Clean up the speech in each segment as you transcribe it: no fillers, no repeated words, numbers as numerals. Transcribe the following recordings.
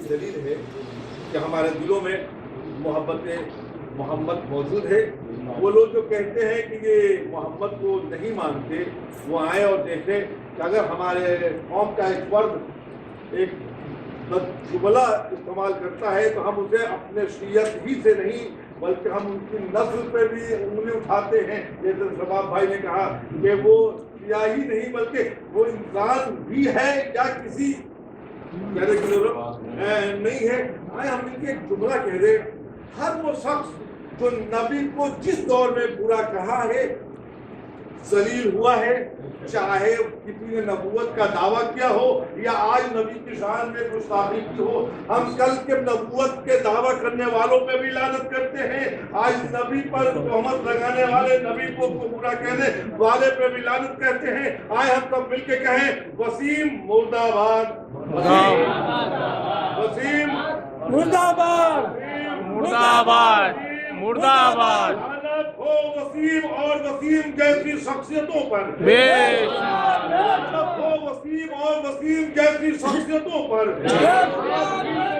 کی دلیل ہے کہ ہمارے دلوں میں محبت محمد موجود ہے. وہ لوگ جو کہتے ہیں کہ یہ محمد کو نہیں مانتے وہ آئیں اور دیکھیں کہ اگر ہمارے قوم کا ایک فرد ایک جملہ استعمال کرتا ہے تو ہم اسے اپنے شیعت ہی سے نہیں بلکہ ہم ان کی نسل پہ بھی انگلی اٹھاتے ہیں. جیسے شباب بھائی نے کہا کہ وہ شیعہ ہی نہیں بلکہ وہ انسان بھی ہے یا کسی کہنے کی ضرورت نہیں ہے. آئے ہم ان کے ایک جملہ کہہ دیں. ہر وہ شخص جو نبی کو جس دور میں برا کہا ہے ذلیل ہوا ہے, چاہے کسی نے نبوت کا دعویٰ کیا ہو یا آج نبی کی شان میں گستاخی کی ہو. ہم کل کے نبوت کے دعویٰ کرنے والوں پہ بھی لعنت کرتے ہیں, آج نبی پر تہمت لگانے والے نبی کو برا کہنے والے پہ بھی لعنت کرتے ہیں. آئے ہم سب مل کے کہیں وسیم مرد آباد, وسیم مرد آباد, مرد آباد, مرد آباد. لعنت ہو وسیم اور وسیم جیسی شخصیتوں پر, لعنت ہو وسیم اور وسیم جیسی شخصیتوں پر,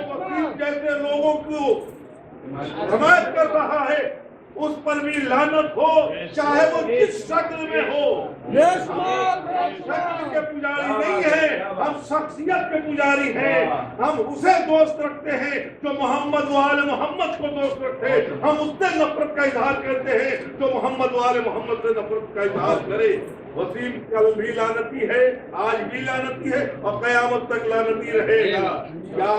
وسیم جیسے لوگوں کو حمایت کر رہا ہے اس پر بھی لعنت ہو, چاہے وہ جس شکل میں ہو. شکل کے پجاری نہیں ہے, ہم شخصیت کے پجاری ہیں. ہم اسے دوست رکھتے ہیں جو محمد و آل محمد کو دوست رکھتے ہیں. ہم اس سے نفرت کا اظہار کرتے ہیں جو محمد و آل محمد سے نفرت کا اظہار کرے. وسیم کل بھی لعنتی ہے, آج بھی لعنتی ہے اور قیامت تک لعنتی رہے گا. یا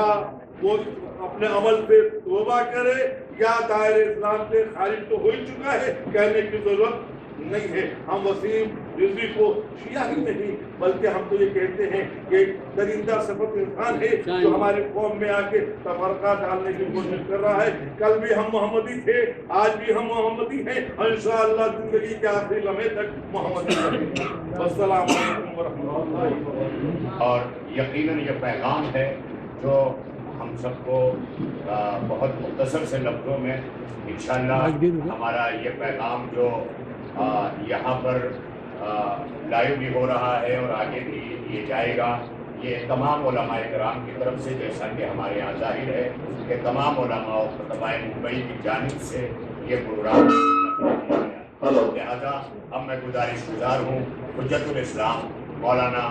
وہ اپنے عمل سے توبہ کرے یا دائرہ اسلام سے خارج تو ہو ہی چکا ہے, کہنے کی ضرورت نہیں ہے. ہم وسیم رضوی کو شیعہ ہی نہیں بلکہ ہم تو یہ کہتے ہیں کہ درندہ صفت انسان ہے جو ہمارے قوم میں آ کے تفرقہ ڈالنے کی کوشش کر رہا ہے. کل بھی ہم محمدی تھے, آج بھی ہم محمدی ہیں اور انشاءاللہ زندگی کے آخری لمحے تک محمدی رہیں گے. السلام علیکم ورحمۃ اللہ وبرکاتہ. اور یقیناً یہ پیغام ہے جو ہم سب کو بہت مختصر سے لفظوں میں انشاءاللہ ہمارا یہ پیغام جو یہاں پر لائیو بھی ہو رہا ہے اور آگے بھی یہ جائے گا, یہ تمام علماء کرام کی طرف سے, جیسا کہ ہمارے یہاں ظاہر ہے کہ تمام علماء و خطبائے ممبئی کی جانب سے یہ پروگرام لہذا اب میں گزارش گزار ہوں حجت الاسلام مولانا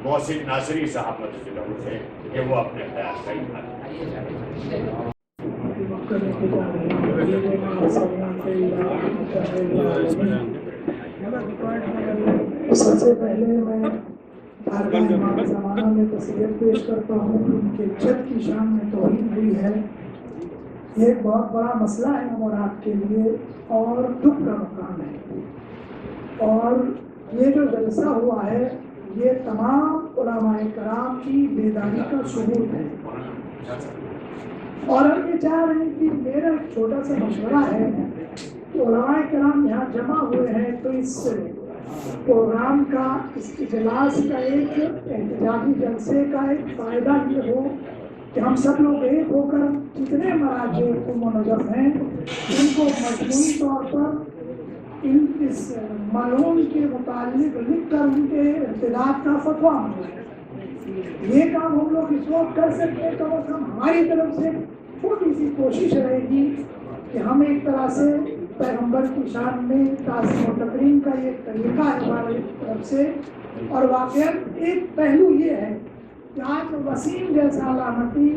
محسن ناصری صاحب مدثر سے کہ وہ اپنے خیال کا اظہار سب سے پہلے میں بارگاہ امام زمانہ میں تسلیت پیش کرتا ہوں کہ ان کے جد کی شان میں توہین ہوئی ہے. یہ ایک بہت بڑا مسئلہ ہے ہم اور آپ کے لیے اور دکھ کا مقام ہے. اور یہ جو جلسہ ہوا ہے یہ تمام علماء کرام کی بیداری کا ثبوت ہے. اور ہم یہ چاہ رہے ہیں کہ میرا ایک چھوٹا سا مشورہ ہے کہ علماء کرام یہاں جمع ہوئے ہیں تو اس پروگرام کا, اس اجلاس کا, ایک احتجاجی جلسے کا ایک فائدہ یہ ہو کہ ہم سب لوگ ایک ہو کر جتنے مراجع منظم ہیں ان کو مجموعی طور پر اس ملعون کے متعلق لکھ کر ان کے ارتداد کا فتویٰ منگوائیں. یہ کام ہم لوگ اس وقت کر سکتے ہیں. کم از کم ہماری طرف سے چھوٹی سی کوشش رہے گی کہ ہم ایک طرح سے پیغمبر کی شان میں تعظیم و تکریم کا یہ طریقہ ہے ہماری طرف سے. اور واقعاً ایک پہلو یہ ہے کہ آج وسیم جیسا لعنتی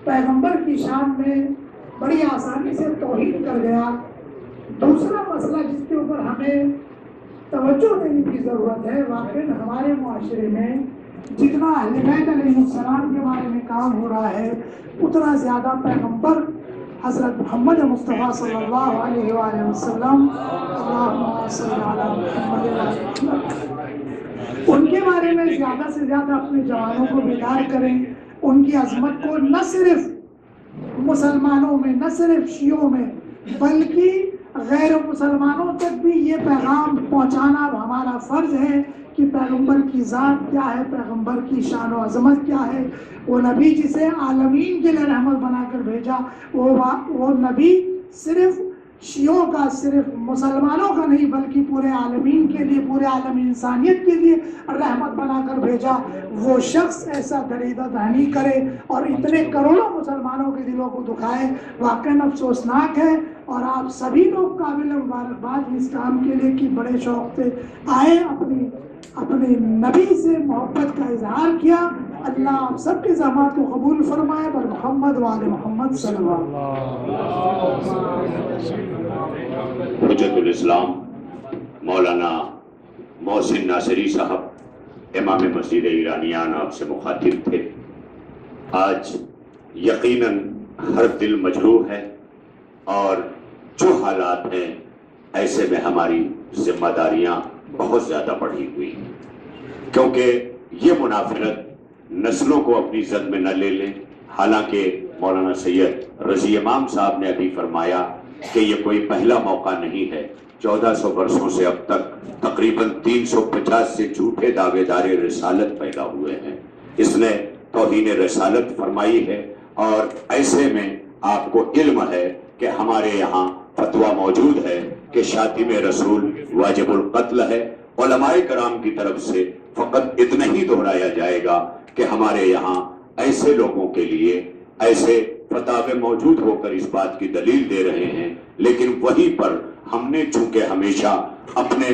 پیغمبر کی شان میں بڑی آسانی سے توہین کر گیا. دوسرا مسئلہ جس کے اوپر ہمیں توجہ دینے کی ضرورت ہے, واقعاً ہمارے معاشرے میں جتنا اہل بیت علیہ السلام کے بارے میں کام ہو رہا ہے اتنا زیادہ پیغمبر حضرت محمد مصطفیٰ صلی اللہ علیہ وآلہ وسلم اللہم صلی علی محمد ان کے بارے میں زیادہ سے زیادہ اپنے جوانوں کو بیدار کریں. ان کی عظمت کو نہ صرف مسلمانوں میں, نہ صرف شیعوں میں, بلکہ غیر مسلمانوں تک بھی یہ پیغام پہنچانا ہمارا فرض ہے کہ پیغمبر کی ذات کیا ہے, پیغمبر کی شان و عظمت کیا ہے. وہ نبی جسے عالمین کے لیے رحمت بنا کر بھیجا, وہ نبی صرف شیعوں کا صرف مسلمانوں کا نہیں بلکہ پورے عالمین کے لیے، پورے عالم انسانیت کے لیے رحمت بنا کر بھیجا، وہ شخص ایسا دریدہ دہنی کرے اور اتنے کروڑوں مسلمانوں کے دلوں کو دکھائے، واقعاً افسوسناک ہے۔ اور آپ سبھی لوگ قابل مبارکباد اس کام کے لیے کہ بڑے شوق سے آئے، اپنے نبی سے محبت کا اظہار کیا۔ اللہ آپ سب کی زحمات کو قبول فرمائے، بر محمد وآل محمد صلی اللہ حجت الاسلام مولانا محسن ناصری صاحب امام مسجد ایرانیان آپ سے مخاطب تھے۔ آج یقیناً ہر دل مجروح ہے اور جو حالات ہیں ایسے میں ہماری ذمہ داریاں بہت زیادہ بڑھی ہوئی ہیں، کیونکہ یہ منافرت نسلوں کو اپنی زد میں نہ لے لیں۔ حالانکہ مولانا سید رضی امام صاحب نے ابھی فرمایا کہ یہ کوئی پہلا موقع نہیں ہے، 1400 برسوں سے اب تک تقریباً 350 سے جھوٹے دعوے دار رسالت پیدا ہوئے ہیں۔ اس نے توہین رسالت فرمائی ہے، اور ایسے میں آپ کو علم ہے کہ ہمارے یہاں فتویٰ موجود ہے کہ شاتم رسول واجب القتل ہے۔ علماء کرام کی طرف سے فقط اتنا ہی دہرایا جائے گا کہ ہمارے یہاں ایسے لوگوں کے لیے ایسے فتاوے موجود ہو کر اس بات کی دلیل دے رہے ہیں، لیکن وہیں پر ہم نے چونکہ ہمیشہ اپنے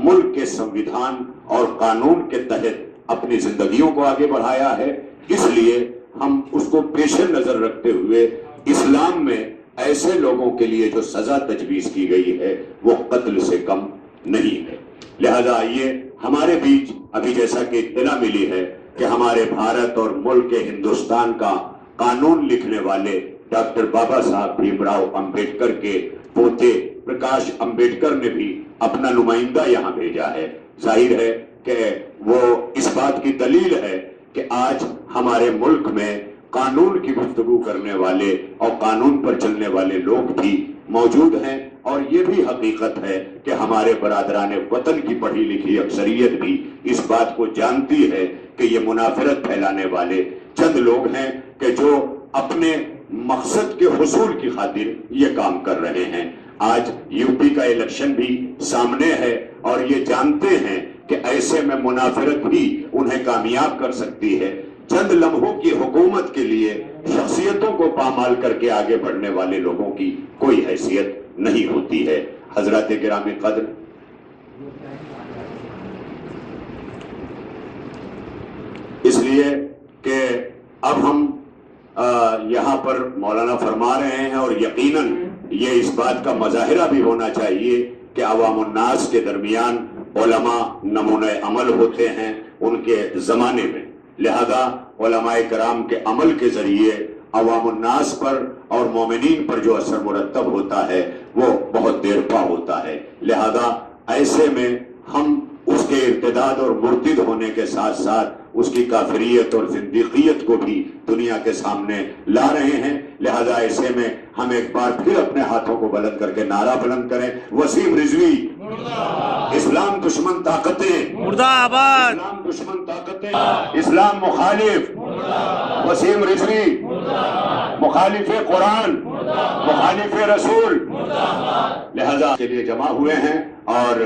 ملک کے سنویدھان اور قانون کے تحت اپنی زندگیوں کو آگے بڑھایا ہے، اس لیے ہم اس کو پیش نظر رکھتے ہوئے اسلام میں ایسے لوگوں کے لیے جو سزا تجویز کی گئی ہے وہ قتل سے کم نہیں ہے۔ لہذا یہ ہمارے بیچ ابھی جیسا کہ اطلاع ملی ہے کہ ہمارے بھارت اور ملک ہندوستان کا قانون لکھنے والے ڈاکٹر بابا صاحب بھیم راؤ امبیڈکر کے پوتے پرکاش امبیڈکر نے بھی اپنا نمائندہ یہاں بھیجا ہے۔ ظاہر ہے کہ وہ اس بات کی دلیل ہے کہ آج ہمارے ملک میں قانون کی گفتگو کرنے والے اور قانون پر چلنے والے لوگ بھی موجود ہیں، اور یہ بھی حقیقت ہے کہ ہمارے برادران وطن کی پڑھی لکھی اکثریت بھی اس بات کو جانتی ہے کہ یہ منافرت پھیلانے والے چند لوگ ہیں کہ جو اپنے مقصد کے حصول کی خاطر یہ کام کر رہے ہیں۔ آج یو پی کا الیکشن بھی سامنے ہے اور یہ جانتے ہیں کہ ایسے میں منافرت بھی انہیں کامیاب کر سکتی ہے۔ چند لمحوں کی حکومت کے لیے شخصیتوں کو پامال کر کے آگے بڑھنے والے لوگوں کی کوئی حیثیت نہیں ہوتی ہے۔ حضرات گرامی قدر، اس لیے کہ اب ہم یہاں پر مولانا فرما رہے ہیں، اور یقیناً یہ اس بات کا مظاہرہ بھی ہونا چاہیے کہ عوام الناس کے درمیان علماء نمونہ عمل ہوتے ہیں ان کے زمانے میں، لہذا علماء کرام کے عمل کے ذریعے عوام الناس پر اور مومنین پر جو اثر مرتب ہوتا ہے وہ بہت دیر پا ہوتا ہے۔ لہذا ایسے میں ہم اس کے ارتداد اور مرتد ہونے کے ساتھ ساتھ اس کی کافریت اور زندیقیت کو بھی دنیا کے سامنے لا رہے ہیں۔ لہذا ایسے میں ہم ایک بار پھر اپنے ہاتھوں کو بلند کر کے نعرہ بلند کریں، وسیم رضوی اسلام دشمن طاقتیں مردہ آباد، اسلام دشمن طاقتیں، اسلام مخالف، وسیم رضوی مخالف قرآن، مخالف رسول، لہذا کے لیے جمع ہوئے ہیں۔ اور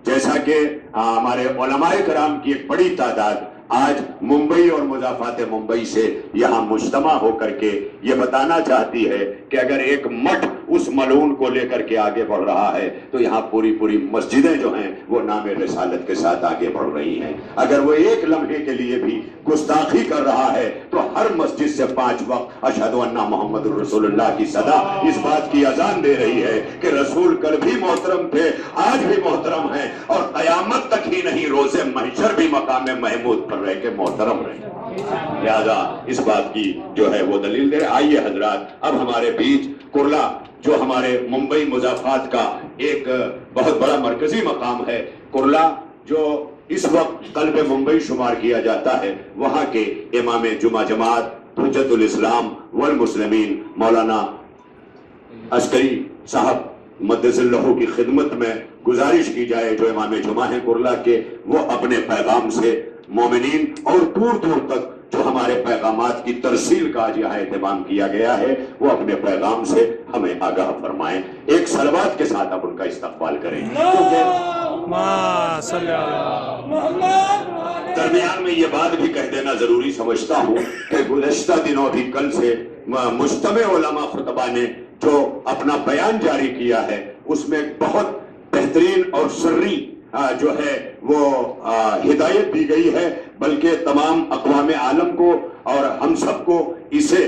جیسا کہ ہمارے علماء کرام کی ایک بڑی تعداد آج ممبئی اور مضافات ممبئی سے یہاں مجتمع ہو کر کے یہ بتانا چاہتی ہے کہ اگر ایک مٹھ اس ملعون کو لے کر کے آگے بڑھ رہا ہے تو یہاں پوری مسجدیں جو ہیں وہ نام رسالت کے ساتھ آگے بڑھ رہی ہیں۔ اگر وہ ایک لمحے کے لیے بھی گستاخی کر رہا ہے تو ہر مسجد سے 5 وقت اشہد ان محمد الرسول اللہ کی صدا اس بات کی اذان دے رہی ہے کہ رسول کل بھی محترم تھے، آج بھی محترم ہیں، اور قیامت تک ہی نہیں روز محشر بھی مقام محمود پر رہ کے محترم رہے۔ لہذا اس بات کی جو ہے وہ دلیل دے۔ آئیے حضرات، اب ہمارے بیچ کرلا جو ہمارے ممبئی مضافات کا ایک بہت بڑا مرکزی مقام ہے، کرلا جو اس وقت قلب ممبئی شمار کیا جاتا ہے، وہاں کے امام جمعہ جماعت حجت الاسلام والمسلمین مولانا عسکری صاحب مدث اللہ کی خدمت میں گزارش کی جائے، جو امام جمعہ ہیں کرلا کے، وہ اپنے پیغام سے مومنین اور دور دور تک جو ہمارے پیغامات کی ترسیل کا آج یہاں اہتمام کیا گیا ہے وہ اپنے پیغام سے ہمیں آگاہ فرمائیں. ایک صلوات کے ساتھ آپ ان کا استقبال کریں. درمیان میں یہ بات بھی کہہ دینا ضروری سمجھتا ہوں کہ گزشتہ دنوں بھی کل سے مجتمع علماء خطبہ نے جو اپنا بیان جاری کیا ہے اس میں بہت بہترین اور سری جو ہے وہ ہدایت دی گئی ہے، بلکہ تمام اقوام عالم کو اور ہم سب کو اسے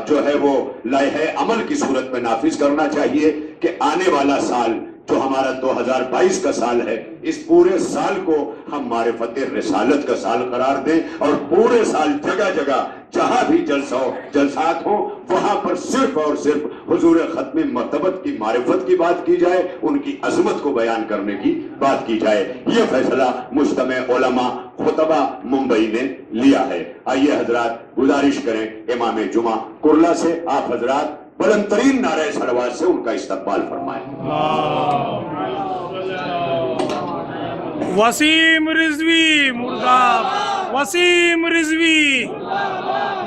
جو ہے وہ لائحہ عمل کی صورت میں نافذ کرنا چاہیے کہ آنے والا سال جو ہمارا 2022 کا سال ہے، اس پورے سال کو ہم معرفت رسالت کا سال قرار دیں اور پورے سال جگہ جگہ جہاں بھی جلسات ہوں وہاں پر صرف اور صرف حضور ختم مرتبت کی معرفت کی بات کی جائے، ان کی عظمت کو بیان کرنے کی بات کی جائے. یہ فیصلہ مجتمع علماء خطبہ ممبئی نے لیا ہے. آئیے حضرات گزارش کریں امام جمعہ کرلا سے آپ حضرات بلند ترین نعرہ صلوات سے ان کا استقبال فرمائیں. وسیم رضوی مردہ، وسیم رضوی،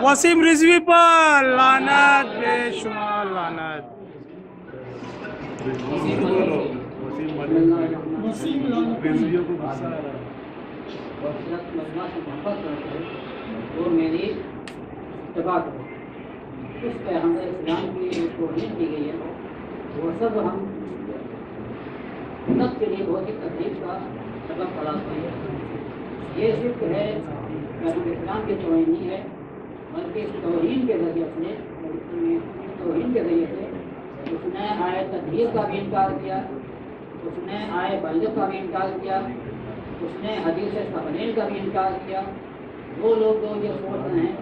وسیم رضوی پر لعنت بے شمار لعنت. وہ میری اتباع کرو. اس پیغمبر اسلام کی توہین کی گئی ہے وہ سب ہم سب کے لیے بہت ہی تکلیف کا سبب پڑا ہے. یہ صرف ہے پیغمبر اسلام کی توہین نہیں ہے بلکہ اس توہین کے ذریعے سے اس نے آئے تطہیر کا بھی انکار کیا، اس نے آئے بلغ کا بھی انکار کیا، اس نے حدیث تقریر کا بھی انکار کیا. وہ لوگ جو یہ سوچ رہے ہیں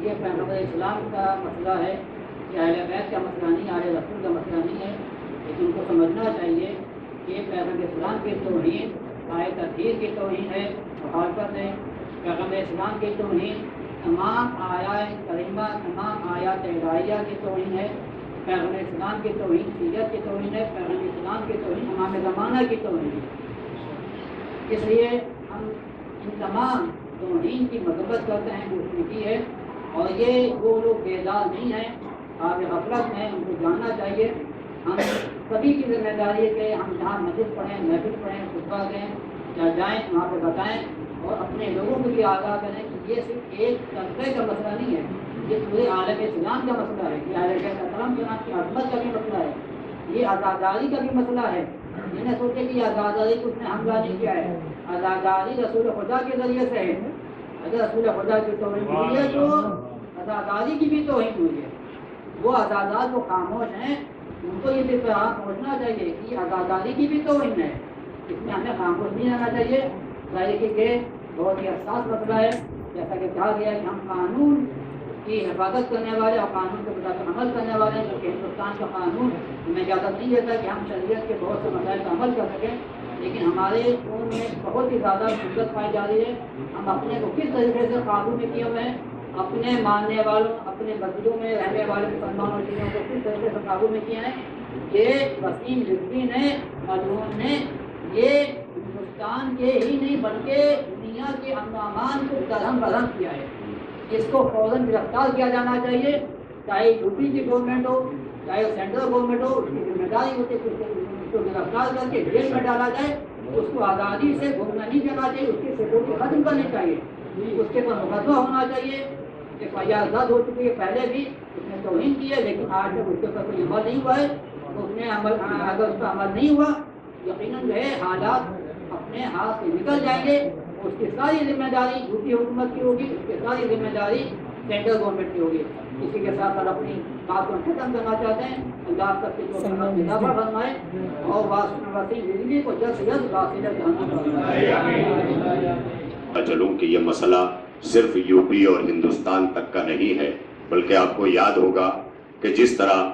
یہ پیغمبر اسلام کا مسئلہ ہے، یہ اہل بیت کا مسئلہ نہیں، اہل رسول کا مسئلہ نہیں ہے، لیکن ان کو سمجھنا چاہیے کہ پیغمبر اسلام کی توہین آئے تطہیر کی توہین ہے، مخالفت ہے. پیغمبر اسلام کی توہین تمام آیات کریمہ، تمام آیات الہیہ کی توہین ہے. پیغمبر اسلام کی توہین سیرت کی توہین ہے. پیغمبر اسلام کی توہین امام زمانہ کی توہین ہے. اس لیے ہم ان تمام توہین کی مذمت کرتے ہیں جو اس نے کی ہے. اور یہ وہ لوگ بیدار نہیں ہیں، آپ غفلت میں ان کو جاننا چاہیے. ہم سبھی کی ذمہ داری ہے کہ ہم جہاں مسجد پڑھیں، محفل پڑھیں، خطبہ دیں یا جائیں وہاں پہ بتائیں اور اپنے لوگوں کو بھی آگاہ کریں کہ یہ صرف ایک طبقے کا مسئلہ نہیں ہے، یہ پورے عالم اسلام کا مسئلہ ہے، یہ عالم کرم کی عظمت کا بھی مسئلہ ہے، یہ آزاداری کا بھی مسئلہ ہے. میں نے سوچے کہ آزاداری کو اس نے حملہ نہیں کیا ہے، آزاداری رسول خدا کے ذریعے سے ہے. اگر رسول خدا کی توہین ہوئی ہے تو آزاداری کی بھی توہین ہوئی ہے. وہ آزادار جو خاموش ہیں ان کو یہ بھی پیغام پہنچنا چاہیے کہ آزاداری کی بھی توہین ہے، اس میں ہمیں خاموش نہیں رہنا چاہیے. ظاہر کہ بہت ہی حساس مسئلہ ہے، جیسا کہ کہا گیا ہے کہ ہم قانون کی حفاظت کرنے والے اور قانون کے مطابق عمل کرنے والے ہیں، کیونکہ ہندوستان کا قانون ہمیں اجازت نہیں دیتا کہ ہم شریعت کے بہت سے مسائل کا عمل کر سکیں. لیکن ہمارے خون میں بہت ہی زیادہ شدت پائی جا رہی ہے. ہم اپنے کو کس طریقے سے قابو میں کیے ہوئے ہیں، اپنے ماننے والوں، اپنے مسجدوں میں رہنے والے مسلمانوں چیزوں کو کس طریقے سے قابو میں کیے ہیں. یہ وسیم رضوی نے، مجنون نے، یہ ہندوستان کے ہی نہیں بلکہ دنیا کے امن و امان کو درہم برہم کیا ہے. اس کو فوراً گرفتار کیا جانا چاہیے، چاہے یو پی کی گورنمنٹ ہو چاہے سینٹرل گورنمنٹ ہو. اس کی ذمہ داری ہوتی ہے کہ اس کو گرفتار کر کے جیل میں ڈالا جائے. اس کو آزادی سے گھومنا نہیں دینا چاہیے، اس کی سیکورٹی ختم کرنی چاہیے، اس کے پر مقدمہ ہونا چاہیے. ایف آئی آر درج ہو چکی ہے، پہلے بھی اس نے توہین کی ہے لیکن آج تک اس کے اوپر کوئی عمل نہیں ہوا ہے. اس نے اگر اس پر عمل نہیں ہوا یقیناً جو ہے حالات اپنے ہاتھ سے نکل جائیں گے. اس کی ساری ذمہ داری یوپی حکومت کی ہوگی، اس کی ساری ذمہ داری سینٹرل گورنمنٹ کی ہوگی. اسی کے ساتھ ساتھ اپنی بات کو ختم کرنا چاہتے ہیں. اللہ تک کے جو اضافہ فرمائے اور وسیم رضوی کو جلد سے جلد باقاعدہ چلوں کہ یہ مسئلہ صرف یو پی اور ہندوستان تک کا نہیں ہے، بلکہ آپ کو یاد ہوگا کہ جس طرح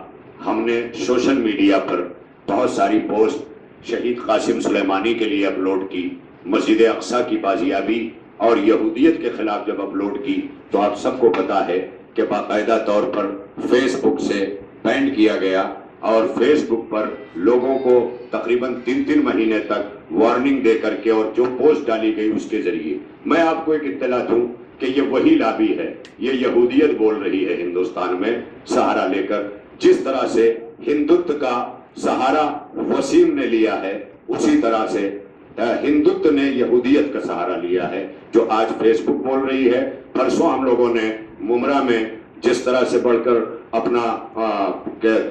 ہم نے سوشل میڈیا پر بہت ساری پوسٹ شہید قاسم سلیمانی کے لیے اپلوڈ کی، مسجد اقصی کی بازیابی اور یہودیت کے خلاف جب اپلوڈ کی تو آپ سب کو پتا ہے کہ باقاعدہ طور پر فیس بک سے بینڈ کیا گیا اور فیس بک پر لوگوں کو تقریباً 3 مہینے تک وارننگ دے کر کے اور جو پوسٹ ڈالی گئی اس کے ذریعے. میں آپ کو ایک اطلاع دوں کہ یہ وہی لابی ہے، یہ یہودیت بول رہی ہے ہندوستان میں سہارا لے کر. جس طرح سے ہندوتو کا سہارا وسیم نے لیا ہے، اسی طرح سے ہندوتو نے یہودیت کا سہارا لیا ہے، جو آج فیس بک بول رہی ہے. پرسوں ہم لوگوں نے ممرا میں جس طرح سے بڑھ کر اپنا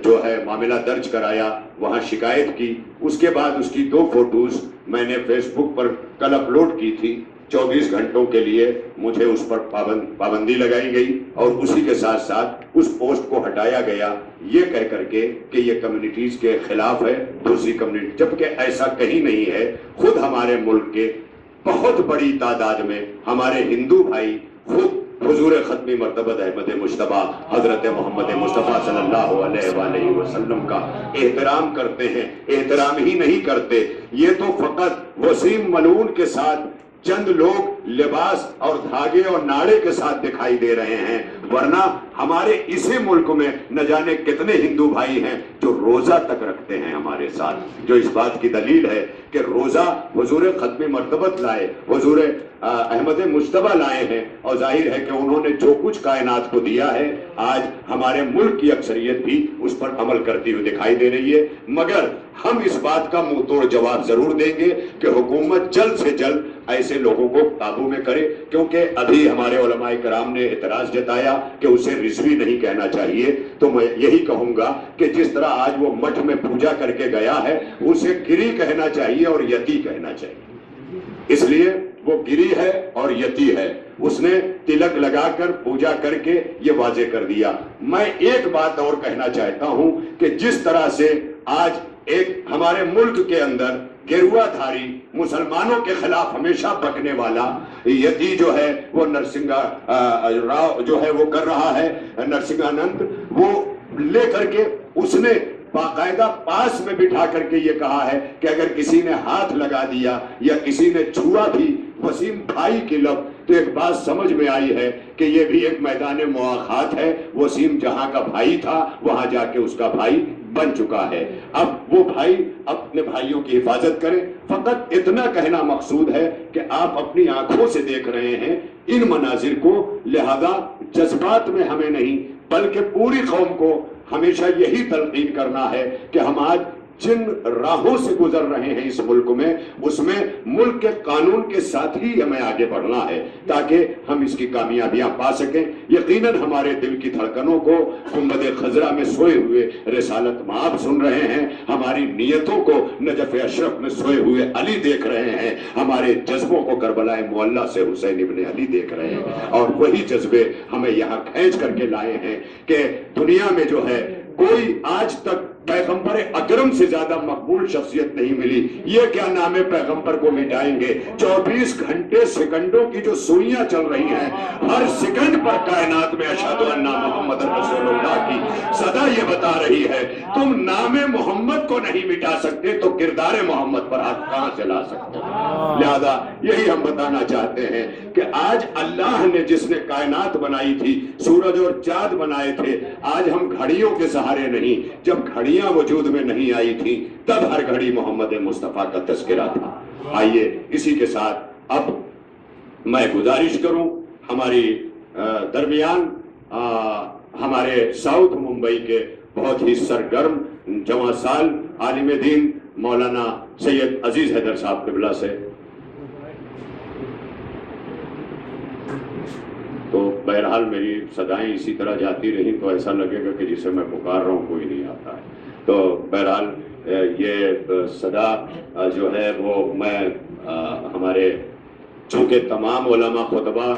جو ہے معاملہ درج کرایا، وہاں شکایت کی. اس کے بعد اس کی 2 فوٹوز میں نے فیس بک پر کل اپلوڈ کی تھی. 24 گھنٹوں کے لیے مجھے اس پر پابندی لگائی گئی اور اسی کے ساتھ ساتھ اس پوسٹ کو ہٹایا گیا، یہ کہہ کر کے کہ یہ کمیونٹیز کے خلاف ہے، دوسری کمیونٹی، جبکہ ایسا کہیں نہیں ہے. خود ہمارے ملک کے بہت بڑی تعداد میں ہمارے ہندو بھائی خود حضور ختمی مرتبہ احمد مجتبی حضرت محمد مصطفیٰ صلی اللہ علیہ وآلہ وسلم کا احترام کرتے ہیں. احترام ہی نہیں کرتے، یہ تو فقط وسیم ملعون کے ساتھ چند لوگ لباس اور دھاگے اور ناڑے کے ساتھ دکھائی دے رہے ہیں، ورنہ ہمارے اسی ملک میں نہ جانے کتنے ہندو بھائی ہیں جو روزہ تک رکھتے ہیں ہمارے ساتھ، جو اس بات کی دلیل ہے کہ روزہ حضور ختم مرتبت لائے، حضور احمد مجتبی لائے ہیں، اور ظاہر ہے کہ انہوں نے جو کچھ کائنات کو دیا ہے آج ہمارے ملک کی اکثریت بھی اس پر عمل کرتی ہوئی دکھائی دے رہی ہے. مگر ہم اس بات کا منہ توڑ جواب ضرور دیں گے کہ حکومت جلد سے جلد ایسے لوگوں کو قابو میں کرے، کیونکہ ابھی ہمارے علماء کرام نے اعتراض جتایا کہ اسے رضوی نہیں کہنا چاہیے. تو میں یہی کہوں گا کہ جس طرح آج وہ مٹھ میں پوجا کر کے گیا ہے، اسے گری کہنا چاہیے اور یتی کہنا چاہیے. اس لیے وہ گری ہے اور یتی ہے. اس نے تلک لگا کر پوجا کر کے یہ واضح کر دیا. میں ایک بات اور کہنا چاہتا ہوں کہ جس طرح سے آج ایک ہمارے ملک کے اندر گیروا دھاری مسلمانوں کے خلاف ہمیشہ بکنے والا یتی جو ہے وہ نرسنگا راؤ جو ہے وہ کر رہا ہے، نرسنگانند، وہ لے کر کے اس نے باقاعدہ پاس میں بٹھا کر کے یہ کہا ہے کہ اگر کسی نے ہاتھ لگا دیا یا کسی نے چھوا بھی وسیم بھائی کی لب، تو ایک بات سمجھ میں آئی ہے کہ یہ بھی ایک میدان مواخات ہے. وسیم جہاں کا بھائی تھا وہاں جا کے اس کا بھائی بن چکا ہے. اب وہ بھائی اپنے بھائیوں کی حفاظت کریں. فقط اتنا کہنا مقصود ہے کہ آپ اپنی آنکھوں سے دیکھ رہے ہیں ان مناظر کو، لہذا جذبات میں ہمیں نہیں بلکہ پوری قوم کو ہمیشہ یہی تلقین کرنا ہے کہ ہم آج جن راہوں سے گزر رہے ہیں اس ملک میں، اس میں ملک کے قانون کے ساتھ ہی ہمیں آگے بڑھنا ہے تاکہ ہم اس کی کامیابیاں پا سکیں. یقیناً ہمارے دل کی دھڑکنوں کو گنبد خضرا میں سوئے ہوئے رسالت مآب سن رہے ہیں، ہماری نیتوں کو نجف اشرف میں سوئے ہوئے علی دیکھ رہے ہیں، ہمارے جذبوں کو کربلا معلیٰ سے حسین ابن علی دیکھ رہے ہیں، اور وہی جذبے ہمیں یہاں کھینچ کر کے لائے ہیں کہ دنیا میں جو ہے کوئی آج تک پیغمبر اکرم سے زیادہ مقبول شخصیت نہیں ملی. یہ کیا نام پیغمبر کو مٹائیں گے؟ 24 گھنٹے سیکنڈوں کی جو سوئیاں چل رہی ہیں، ہر سیکنڈ پر کائنات میں اشہد ان محمد رسول اللہ کی صدا یہ بتا رہی ہے. تم نام محمد کو نہیں مٹا سکتے تو کردار محمد پر ہاتھ کہاں سے لا سکتے؟ لہذا یہی ہم بتانا چاہتے ہیں کہ آج اللہ نے جس نے کائنات بنائی تھی، سورج اور چاند بنائے تھے، آج ہم گھڑیوں کے سہارے نہیں. جب گھڑیاں وجود میں نہیں آئی تھی تب ہر گھڑی محمد مصطفیٰ کا تذکرہ تھا. آئیے اسی کے ساتھ اب میں گزارش کروں ہماری درمیان ہمارے ساؤتھ ممبئی کے بہت ہی سرگرم جواں سال عالم دین مولانا سید عزیز حیدر صاحب قبلہ سے. تو بہرحال میری صدائیں اسی طرح جاتی رہی تو ایسا لگے گا کہ جسے میں پکار رہا ہوں کوئی نہیں آتا ہے. تو بہرحال یہ صدا جو ہے وہ میں ہمارے چونکہ تمام علماء خطبہ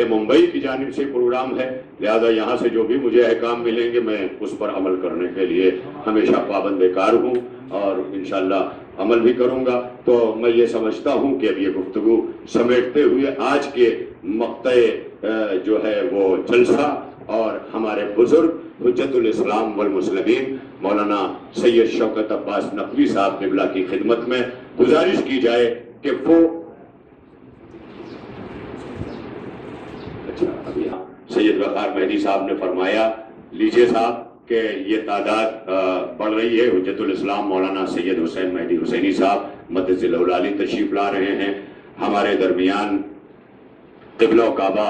ممبئی کی جانب سے پروگرام ہے، لہذا یہاں سے جو بھی مجھے احکام ملیں گے میں اس پر عمل کرنے کے لیے ہمیشہ پابند کار ہوں اور انشاءاللہ عمل بھی کروں گا. تو میں یہ سمجھتا ہوں کہ اب یہ گفتگو سمیٹتے ہوئے آج کے مقطع جو ہے وہ جلسہ اور ہمارے بزرگ حجت الاسلام والمسلمین مولانا سید شوکت عباس نقوی صاحب قبلہ کی خدمت میں گزارش کی جائے کہ وہ ابھی سید وقار مہدی صاحب نے فرمایا لیجئے صاحب کہ یہ تعداد بڑھ رہی ہے. حجت الاسلام مولانا سید حسین مہدی حسینی صاحب مدذل العالی تشریف لا رہے ہیں. ہمارے درمیان قبلہ و کعبہ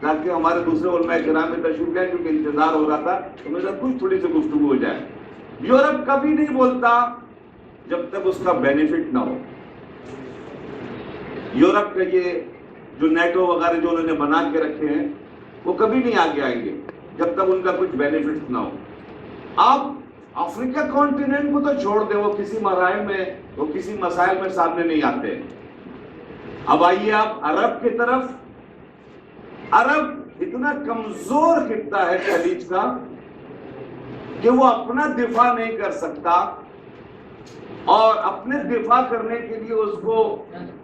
تاکہ ہمارے دوسرے علماء کرام میں تشریف لائیں، کیونکہ انتظار ہو رہا تھا تو میرا کچھ تھوڑی سی گفتگو ہو جائے۔ یورپ کبھی نہیں بولتا جب تک اس کا بینیفٹ نہ ہو۔ یورپ کا یہ جو نیٹو وغیرہ جو انہوں نے بنا کے رکھے ہیں وہ کبھی نہیں آگے آئیں گے جب تک ان کا کچھ بینیفٹ نہ ہو۔ آپ افریقہ کانٹیننٹ کو تو چھوڑ دیں، وہ کسی مراحل میں، وہ کسی مسائل میں سامنے نہیں آتے۔ اب آئیے آپ عرب کی طرف۔ عرب اتنا کمزور خطہ ہے خلیج کا کہ وہ اپنا دفاع نہیں کر سکتا، اور اپنے دفاع کرنے کے لیے اس کو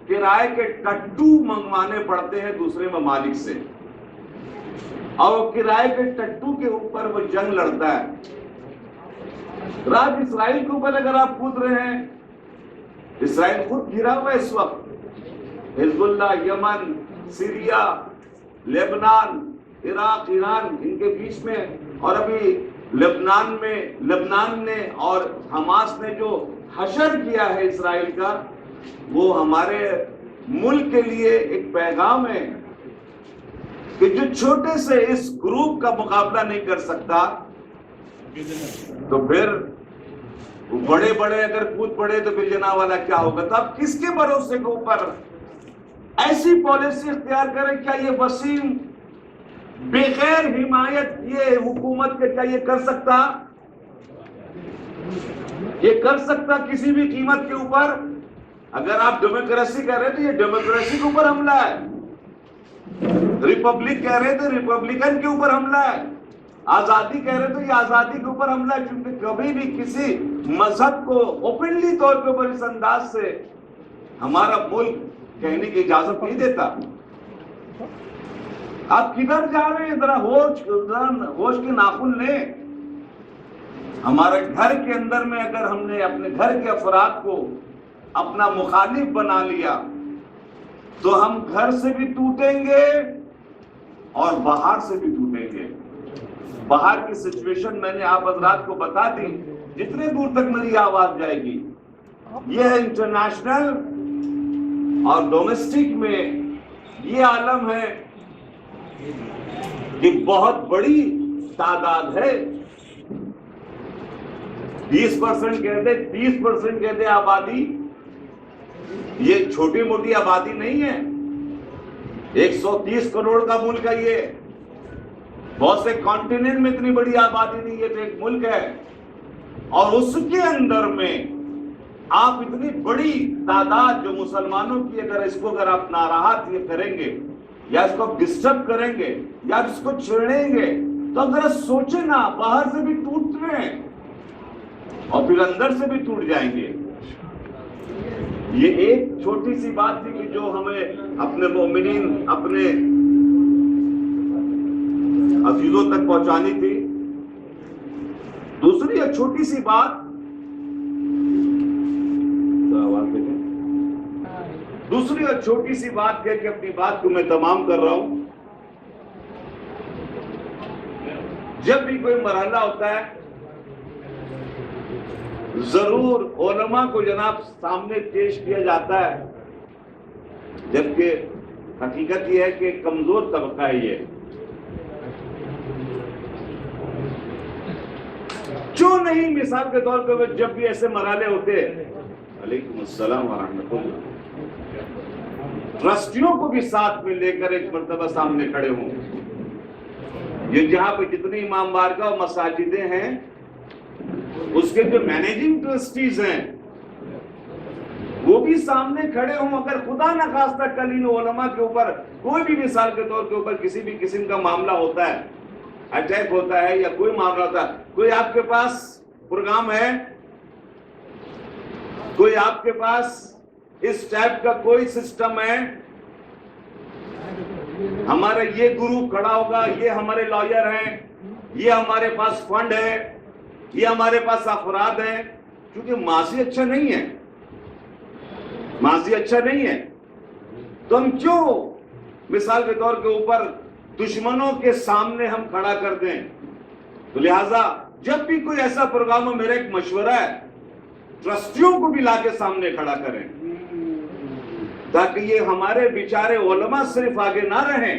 کرائے کے ٹٹو منگوانے پڑتے ہیں دوسرے ممالک سے، اور وہ کرائے کے ٹٹو کے اوپر وہ جنگ لڑتا ہے۔ راج اسرائیل کے اوپر اگر آپ پوچھ رہے ہیں، اسرائیل خود گھرا ہوا ہے اس وقت، حزب اللہ، یمن، سیریا، لیبنان، عراق، ایران، ان کے بیچ میں، اور ابھی لبنان نے اور حماس نے جو حشر کیا ہے اسرائیل کا، وہ ہمارے ملک کے لیے ایک پیغام ہے کہ جو چھوٹے سے اس گروپ کا مقابلہ نہیں کر سکتا تو پھر بڑے بڑے اگر کود پڑے تو پھر جناب والا کیا ہوگا۔ تو اب کس کے بھروسے کے اوپر ایسی پالیسی اختیار کریں؟ کیا یہ وسیم بغیر حمایت یہ حکومت کے کیا یہ کر سکتا؟ یہ کر سکتا کسی بھی قیمت کے اوپر؟ اگر آپ ڈیموکریسی کہہ رہے تو یہ ڈیموکریسی کے اوپر حملہ ہے، ریپبلک کہہ رہے تو ریپبلکن کے اوپر حملہ ہے، آزادی کہہ رہے تو یہ آزادی کے اوپر حملہ ہے، کیونکہ کبھی بھی کسی مذہب کو اوپنلی طور کے اوپر اس انداز سے ہمارا ملک کہنے کی اجازت نہیں دیتا۔ آپ کدھر جا رہے ہیں؟ ذرا ہوش کے ناخن لیں۔ ہمارے گھر کے اندر میں اگر ہم نے اپنے گھر کے افراد کو اپنا مخالف بنا لیا تو ہم گھر سے بھی ٹوٹیں گے اور باہر سے بھی ٹوٹیں گے۔ باہر کی سچویشن میں نے آپ حضرات کو بتا دی، جتنے دور تک میری آواز جائے گی۔ یہ ہے انٹرنیشنل اور ڈومیسٹک میں یہ عالم ہے کہ بہت بڑی تعداد ہے، 20% کہتے 30% کہتے آبادی، یہ چھوٹی موٹی آبادی نہیں ہے، 130 کروڑ کا ملک ہے یہ، بہت سے کانٹیننٹ میں اتنی بڑی آبادی نہیں ہے، تو ایک ملک ہے، اور اس کے اندر میں آپ اتنی بڑی تعداد جو مسلمانوں کی اگر آپ ناراحت یہ کریں گے یا اس کو ڈسٹرب کریں گے یا اس کو چھیڑیں گے تو اب ذرا سوچیں نا، باہر سے بھی ٹوٹ رہے ہیں اور پھر اندر سے بھی ٹوٹ جائیں گے۔ یہ ایک چھوٹی سی بات تھی کہ جو ہمیں اپنے مومنین، اپنے عزیزوں تک پہنچانی تھی۔ دوسری ایک چھوٹی سی بات، دوسری اور چھوٹی سی بات کہہ کے اپنی بات کو میں تمام کر رہا ہوں۔ جب بھی کوئی مرحلہ ہوتا ہے ضرور علماء کو جناب سامنے پیش کیا جاتا ہے، جبکہ حقیقت یہ ہے کہ کمزور طبقہ ہے یہ۔ کیوں نہیں مثال کے طور پہ جب بھی ایسے مرحلے ہوتے ہیں، علیکم السلام ورحمۃ اللہ، ٹرسٹیوں کو بھی ساتھ میں لے کر ایک مرتبہ سامنے کھڑے ہوں۔ یہ جہاں پہ جتنی امام بارگاہ اور مساجدیں ہیں اس کے جو مینیجنگ ٹرسٹیز ہیں وہ بھی سامنے کھڑے ہوں۔ اگر خدا نخواستہ کل ان علماء کے اوپر کوئی بھی مثال کے طور کے اوپر کسی بھی قسم کا معاملہ ہوتا ہے، اٹیک ہوتا ہے یا کوئی معاملہ ہوتا ہے، کوئی آپ کے پاس پروگرام ہے، کوئی آپ کے پاس اس ٹائپ کا کوئی سسٹم ہے، ہمارا یہ گروپ کھڑا ہوگا، یہ ہمارے لائر ہیں، یہ ہمارے پاس فنڈ ہے، یہ ہمارے پاس افراد ہیں، کیونکہ ماضی اچھا نہیں ہے، ماضی اچھا نہیں ہے، تو ہم کیوں مثال کے طور کے اوپر دشمنوں کے سامنے ہم کھڑا کر دیں؟ تو لہٰذا جب بھی کوئی ایسا پروگرام ہو، میرا ایک مشورہ ہے ٹرسٹیوں کو بھی لا کے سامنے کھڑا کریں، تاکہ یہ ہمارے بیچارے علماء صرف آگے نہ رہیں،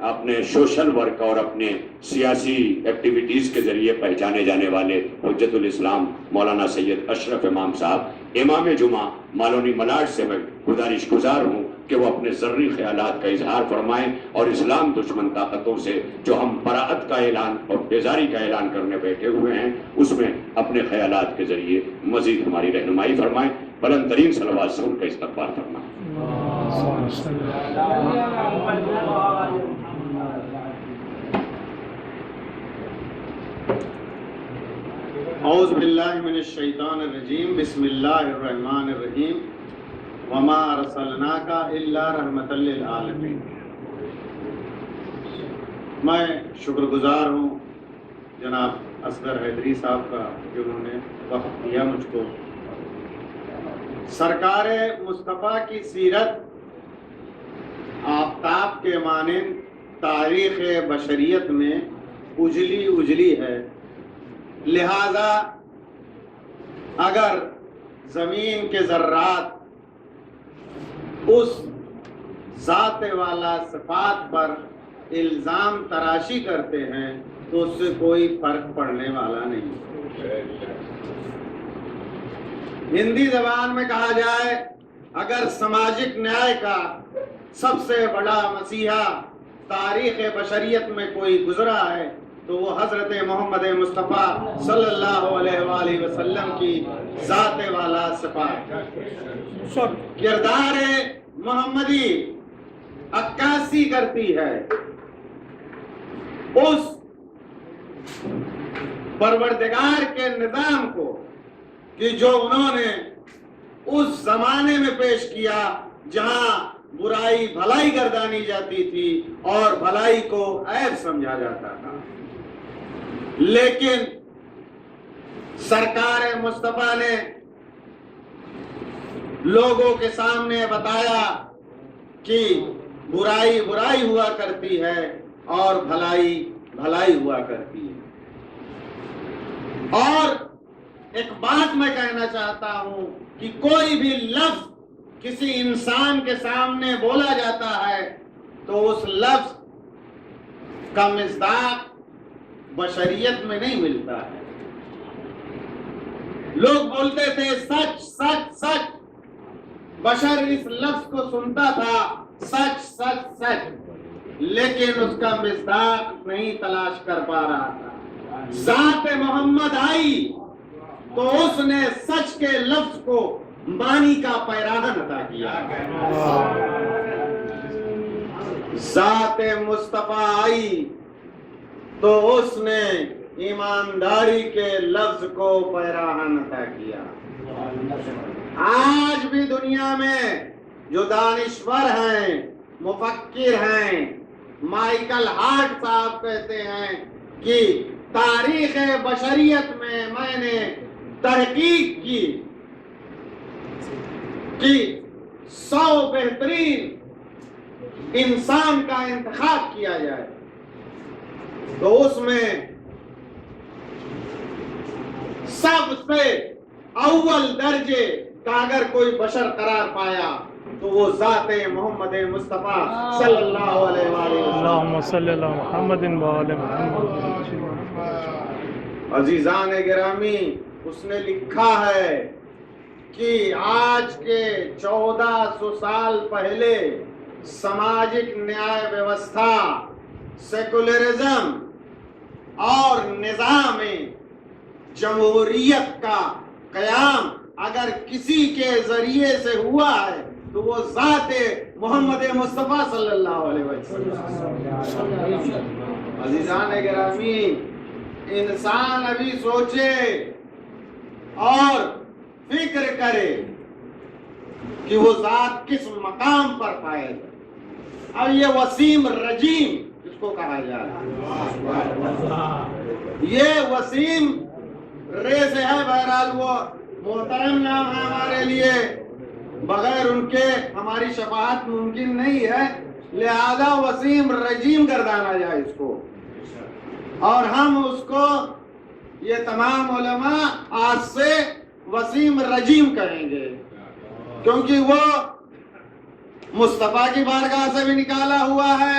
اپنے سوشل ورک اور اپنے سیاسی ایکٹیویٹیز کے ذریعے پہچانے جانے والے حجت الاسلام مولانا سید اشرف امام صاحب امام جمعہ مالونی ملاڈ سے میں گزارش گزار ہوں کہ وہ اپنے ذرّی خیالات کا اظہار فرمائیں اور اسلام دشمن طاقتوں سے جو ہم براءت کا اعلان اور بیزاری کا اعلان کرنے بیٹھے ہوئے ہیں اس میں اپنے خیالات کے ذریعے مزید ہماری رہنمائی فرمائیں. بلند ترین صلوات سے ان کا استقبال فرمائیں. اعوذ باللہ من الشیطان الرجیم. بسم اللہ الرحمن الرحیم. وما ارسلناک الا رحمۃ للعالمین. میں شکر گزار ہوں جناب اصغر حیدری صاحب کا کہ انہوں نے وقت دیا مجھ کو. سرکار مصطفیٰ کی سیرت آفتاب کے مانند تاریخ بشریت میں اجلی ہے. لہذا اگر زمین کے ذرات اس ذات والا صفات پر الزام تراشی کرتے ہیں تو اس سے کوئی فرق پڑنے والا نہیں. ہندی زبان میں کہا جائے اگر سماجک نیائے کا سب سے بڑا مسیحا تاریخ بشریت میں کوئی گزرا ہے تو وہ حضرت محمد مصطفیٰ صلی اللہ علیہ وآلہ وسلم کی ذات والا صفات. کردار محمدی عکاسی کرتی ہے اس پروردگار کے نظام کو کہ جو انہوں نے اس زمانے میں پیش کیا جہاں برائی بھلائی گردانی جاتی تھی اور بھلائی کو عیب سمجھا جاتا تھا. لیکن سرکار مصطفیٰ نے لوگوں کے سامنے بتایا کہ برائی برائی ہوا کرتی ہے اور بھلائی بھلائی ہوا کرتی ہے. اور ایک بات میں کہنا چاہتا ہوں کہ کوئی بھی لفظ کسی انسان کے سامنے بولا جاتا ہے تو اس لفظ کا مصداق بشریت میں نہیں ملتا ہے. لوگ بولتے تھے سچ سچ سچ. بشر اس لفظ کو سنتا تھا سچ سچ سچ لیکن اس کا مصداق نہیں تلاش کر پا رہا تھا. ذات محمد آئی تو اس نے سچ کے لفظ کو معنی کا پیراہن عطا کیا. ذات مصطفیٰ آئی تو اس نے ایمانداری کے لفظ کو پیراہن عطا کیا. آج بھی دنیا میں جو دانشور ہیں مفکر ہیں مائیکل ہارٹ صاحب کہتے ہیں کہ تاریخ بشریت میں نے تحقیق کی کہ 100 بہترین انسان کا انتخاب کیا جائے تو اس میں سب سے اول درجے کا اگر کوئی بشر قرار پایا تو وہ ذات محمد مصطفیٰ صلی اللہ علیہ وآلہ وسلم. اللہم صلی اللہ محمد وآل محمد. عزیزان گرامی اس نے لکھا ہے کہ آج کے 1400 سال پہلے سماجک نیائے ویوستھا سیکولرزم اور نظام جمہوریت کا قیام اگر کسی کے ذریعے سے ہوا ہے تو وہ ذات محمد مصطفیٰ صلی اللہ علیہ وسلم. عزیزان گرامی انسان ابھی سوچے اور فکر کرے کہ وہ ذات کس مقام پر پائے گا. اب یہ وسیم رجیم جس کو کہا جائے یہ وسیم رے سے ہے. بہرحال وہ محترم نام ہے ہمارے لیے بغیر ان کے ہماری شفاعت ممکن نہیں ہے لہذا وسیم رجیم گردانا جائے اس کو اور ہم اس کو یہ تمام علماء آج سے وسیم رجیم کہیں گے کیونکہ وہ مصطفیٰ کی بارگاہ سے بھی نکالا ہوا ہے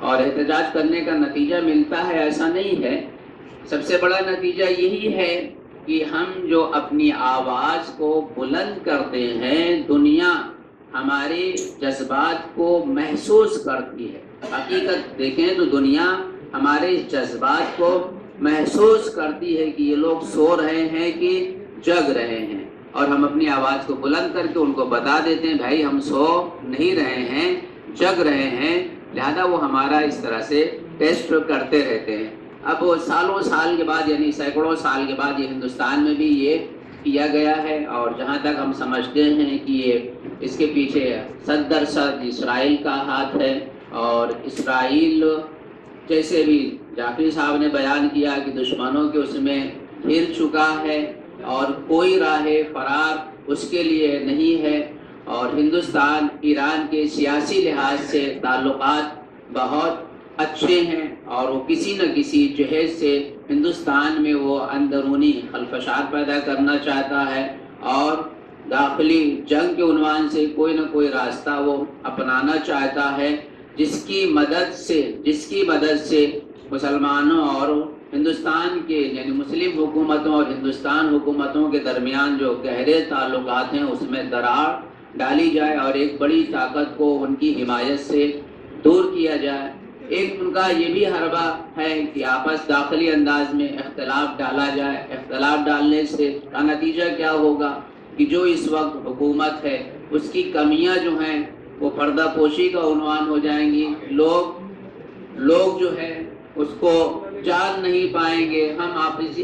اور احتجاج کرنے کا نتیجہ ملتا ہے ایسا نہیں ہے. سب سے بڑا نتیجہ یہی ہے کہ ہم جو اپنی آواز کو بلند کرتے ہیں دنیا ہمارے جذبات کو محسوس کرتی ہے. حقیقت دیکھیں تو دنیا ہمارے جذبات کو محسوس کرتی ہے کہ یہ لوگ سو رہے ہیں کہ جگ رہے ہیں، اور ہم اپنی آواز کو بلند کر کے ان کو بتا دیتے ہیں بھائی ہم سو نہیں رہے ہیں، جگ رہے ہیں. لہذا وہ ہمارا اس طرح سے ٹیسٹ کرتے رہتے ہیں. اب سالوں سال کے بعد یعنی سینکڑوں سال کے بعد یہ ہندوستان میں بھی یہ کیا گیا ہے، اور جہاں تک ہم سمجھتے ہیں کہ یہ اس کے پیچھے 100% اسرائیل کا ہاتھ ہے. اور اسرائیل جیسے بھی جعفری صاحب نے بیان کیا کہ دشمنوں کے اس میں گھر چکا ہے اور کوئی راہ فرار اس کے لیے نہیں ہے. اور ہندوستان ایران کے سیاسی لحاظ سے تعلقات بہت اچھے ہیں، اور وہ کسی نہ کسی جہیز سے ہندوستان میں وہ اندرونی خلفشات پیدا کرنا چاہتا ہے، اور داخلی جنگ کے عنوان سے کوئی نہ کوئی راستہ وہ اپنانا چاہتا ہے، جس کی مدد سے مسلمانوں اور ہندوستان کے یعنی مسلم حکومتوں اور ہندوستان حکومتوں کے درمیان جو گہرے تعلقات ہیں اس میں دراڑ ڈالی جائے اور ایک بڑی طاقت کو ان کی حمایت سے دور کیا جائے. ایک ان کا یہ بھی حربہ ہے کہ آپس داخلی انداز میں اختلاف ڈالا جائے. اختلاف ڈالنے سے کا نتیجہ کیا ہوگا کہ جو اس وقت حکومت ہے اس کی کمیاں جو ہیں وہ پردہ پوشی کا عنوان ہو جائیں گی. لوگ جو ہے اس کو جان نہیں پائیں گے. ہم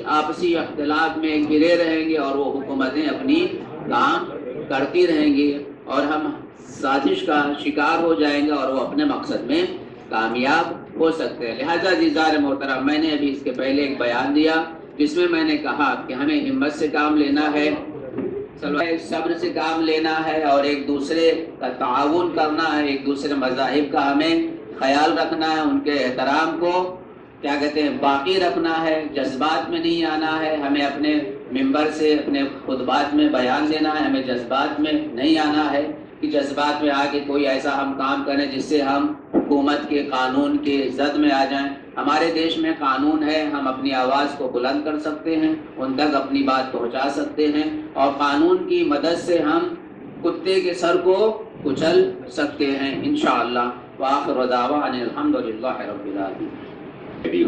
آپسی اختلاف میں گرے رہیں گے اور وہ حکومتیں اپنی کام کرتی رہیں گی اور ہم سازش کا شکار ہو جائیں گے اور وہ اپنے مقصد میں کامیاب ہو سکتے ہیں. لہذا عزیزان محترم، میں نے ابھی اس کے پہلے ایک بیان دیا جس میں نے کہا کہ ہمیں ہمت سے کام لینا ہے، صبر سے کام لینا ہے، اور ایک دوسرے کا تعاون کرنا ہے، ایک دوسرے مذاہب کا ہمیں خیال رکھنا ہے، ان کے احترام کو باقی رکھنا ہے، جذبات میں نہیں آنا ہے. ہمیں اپنے ممبر سے اپنے خطبات میں بیان دینا ہے، ہمیں جذبات میں نہیں آنا ہے کہ جذبات میں آ کے کوئی ایسا ہم کام کریں جس سے ہم حکومت کے قانون کے زد میں آ جائیں. ہمارے دیش میں قانون ہے، ہم اپنی آواز کو بلند کر سکتے ہیں، ان تک اپنی بات پہنچا سکتے ہیں، اور قانون کی مدد سے ہم کتے کے سر کو کچل سکتے ہیں انشاءاللہ. وآخر دعوانا الحمدللہ رب العالمین.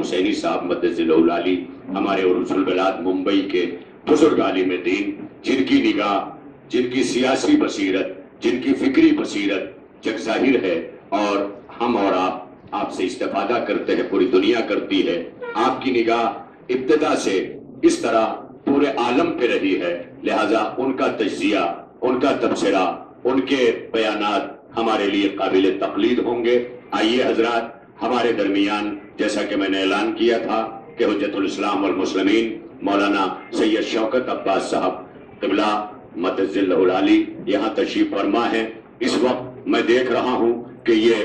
حسینی صاحب مدد العلی ہمارے عروس البلاد ممبئی کے بزرگ عالم دین، جن کی نگاہ، جن کی سیاسی بصیرت، جن کی فکری بصیرت جگ ظاہر ہے، اور ہم اور آپ سے استفادہ کرتے ہیں، پوری دنیا کرتی ہے. آپ کی نگاہ ابتدا سے اس طرح پورے عالم پہ رہی ہے، لہذا ان کا تجزیہ، ان کا تبصرہ، ان کے بیانات ہمارے لیے قابل تقلید ہوں گے. آئیے حضرات، ہمارے درمیان جیسا کہ میں نے اعلان کیا تھا کہ حجت الاسلام والمسلمین مولانا سید شوکت عباس صاحب قبلہ مدد اللہ العلی یہاں تشریف فرما ہے. اس وقت میں دیکھ رہا ہوں کہ یہ